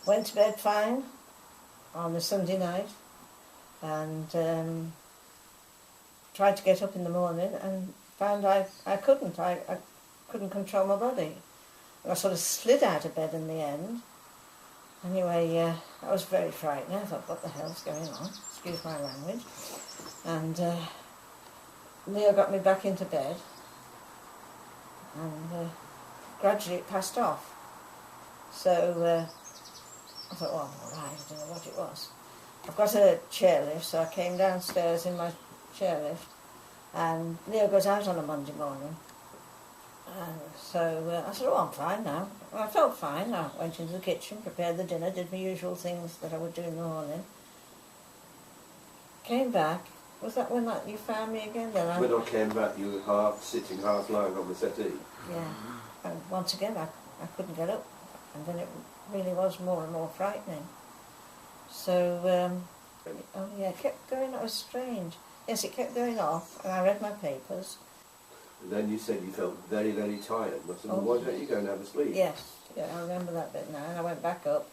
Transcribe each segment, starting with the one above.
went to bed fine on the Sunday night, and tried to get up in the morning and found I couldn't. I couldn't control my body. I sort of slid out of bed in the end. Anyway, I was very frightened. I thought, what the hell's going on? Excuse my language. And Leo got me back into bed, and gradually it passed off. So I thought, oh, I'm all right, I don't know what it was. I've got a chairlift, so I came downstairs in my chairlift, and Leo goes out on a Monday morning. And so I said, oh, I'm fine now. Well, I felt fine. I went into the kitchen, prepared the dinner, did my usual things that I would do in the morning. Came back. Was that when you found me again? Then when I came back, you were half sitting, half lying on the settee. Yeah. And once again, I couldn't get up. And then it really was more and more frightening. So, oh yeah, it kept going. That was strange. Yes, it kept going off, and I read my papers. And then you said you felt very, very tired. I said, well, why don't you go and have a sleep? Yes, yeah, I remember that bit now. And I went back up,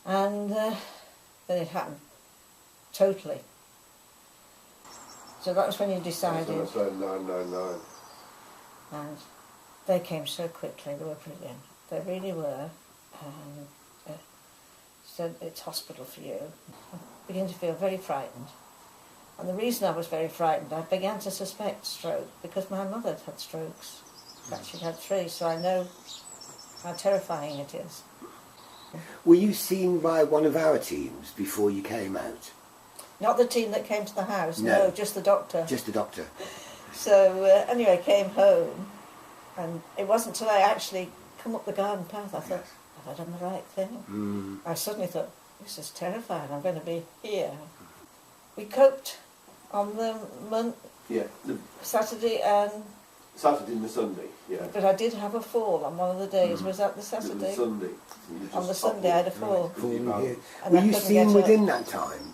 and then it happened. Totally. So that was when you decided. So that's phone 999. And they came so quickly. They were brilliant. They really were. And said, it's hospital for you. I began to feel very frightened. And the reason I was very frightened, I began to suspect stroke because my mother had had strokes. In fact, she'd had 3, so I know how terrifying it is. Were you seen by one of our teams before you came out? Not the team that came to the house, no, just the doctor. Just the doctor. So anyway, I came home, and it wasn't until I actually come up the garden path, I thought, have I done the right thing? I suddenly thought, this is terrifying, I'm going to be here. We coped on the Saturday and the Sunday, yeah. But I did have a fall on one of the days. Was that the Saturday? The Sunday. On the Sunday I had a fall. Were you seen within that time?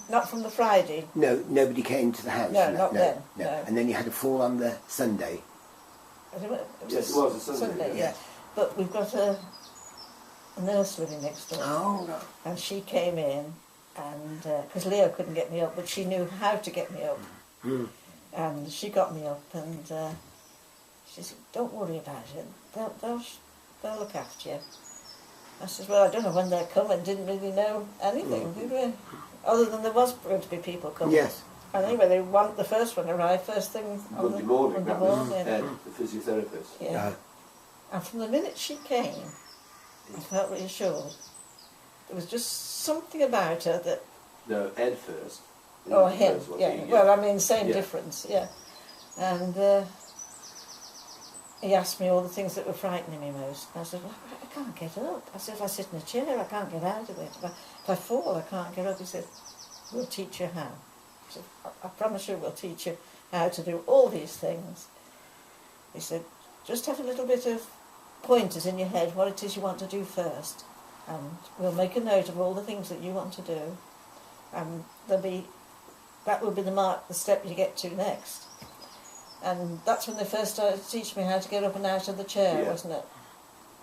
Not from the Friday. No, nobody came to the house. No, not then. No. And then you had a fall on the Sunday. Yes, it was a Sunday. Yeah. But we've got a nurse living next door. Oh, right. And she came in, and because Leo couldn't get me up, but she knew how to get me up. And she got me up, and she said, don't worry about it. They'll look after you. I said, well, I don't know when they're coming. Didn't really know anything, did we? Other than there was going to be people coming. Yes. And anyway, the first one arrived first thing on Monday morning. Monday morning. Ed, the physiotherapist. Yeah. And from the minute she came, I felt reassured. There was just something about her that... No, Ed first. Oh, him, yeah. Well, I mean, same difference, yeah. And he asked me all the things that were frightening me most. And I said, well, I can't get up. I said, if I sit in a chair, I can't get out of it. If I fall, I can't get up. He said, we'll teach you how. I said, I promise you we'll teach you how to do all these things. He said, just have a little bit of pointers in your head, what it is you want to do first. And we'll make a note of all the things that you want to do. And that will be the step you get to next. And that's when they first started to teach me how to get up and out of the chair, wasn't it?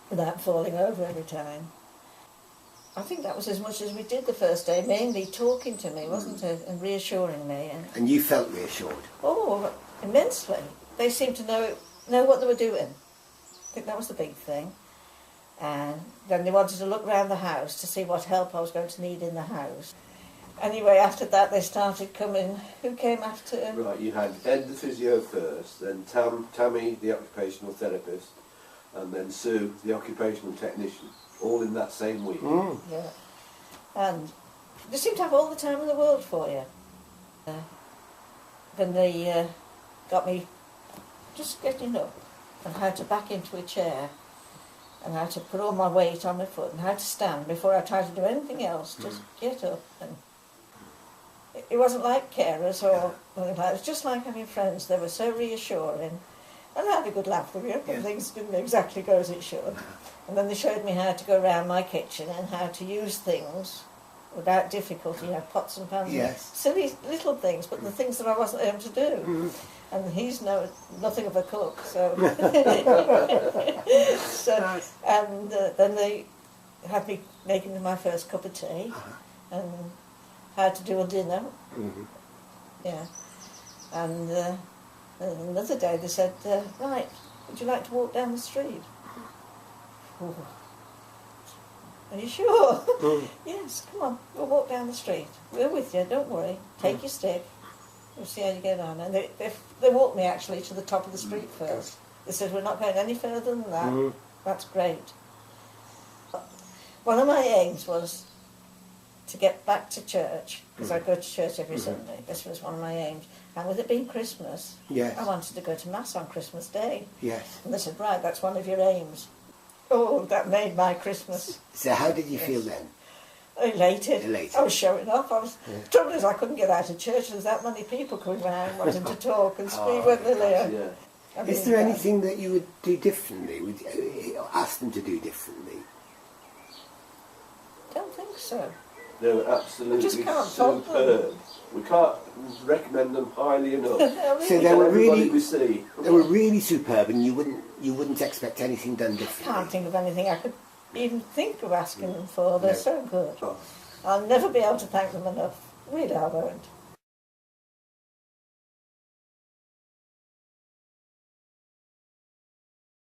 Without falling over every time. I think that was as much as we did the first day, mainly talking to me, wasn't it? And reassuring me. And you felt reassured? Oh, immensely. They seemed to know what they were doing. I think that was the big thing. And then they wanted to look around the house to see what help I was going to need in the house. Anyway, after that they started coming. Who came after him? Right, you had Ed the physio first, then Tammy the occupational therapist, and then Sue the occupational technician, all in that same week. Yeah. And they seem to have all the time in the world for you. Then they got me just getting up and how to back into a chair and how to put all my weight on my foot and how to stand before I tried to do anything else. Just get up. And it wasn't like carers or anything like that. It was just like having friends. They were so reassuring. And I had a good laugh with you, but things didn't exactly go as it should. And then they showed me how to go around my kitchen and how to use things without difficulty, pots and pans, silly little things, but the things that I wasn't able to do. And he's nothing of a cook, so... Then they had me making them my first cup of tea, and how to do a dinner. Mm-hmm. Yeah. And another day they said, right, would you like to walk down the street? Ooh. Are you sure? Yes, come on, we'll walk down the street. We're with you, don't worry. Take your stick. We'll see how you get on. And they walked me actually to the top of the street first. They said, we're not going any further than that. That's great. One of my aims was to get back to church, because I go to church every Sunday. This was one of my aims. And with it being Christmas, Yes. I wanted to go to Mass on Christmas Day. Yes. And they said, right, that's one of your aims. Oh, that made my Christmas. So how did you feel then? Elated. Elated. I was showing off. Trouble is, I couldn't get out of church. There's that many people coming round wanting to talk and speak when they're there. Yeah. Is there anything that you would do differently? Would you ask them to do differently? Don't think so. They were absolutely just can't fault them. superb. We can't recommend them highly enough. So they were Everybody really, we see. they were really superb, and you wouldn't expect anything done I differently. can't think of anything I could even think of asking them for. They're No. so good. Oh. I'll never be able to thank them enough. Really, I won't.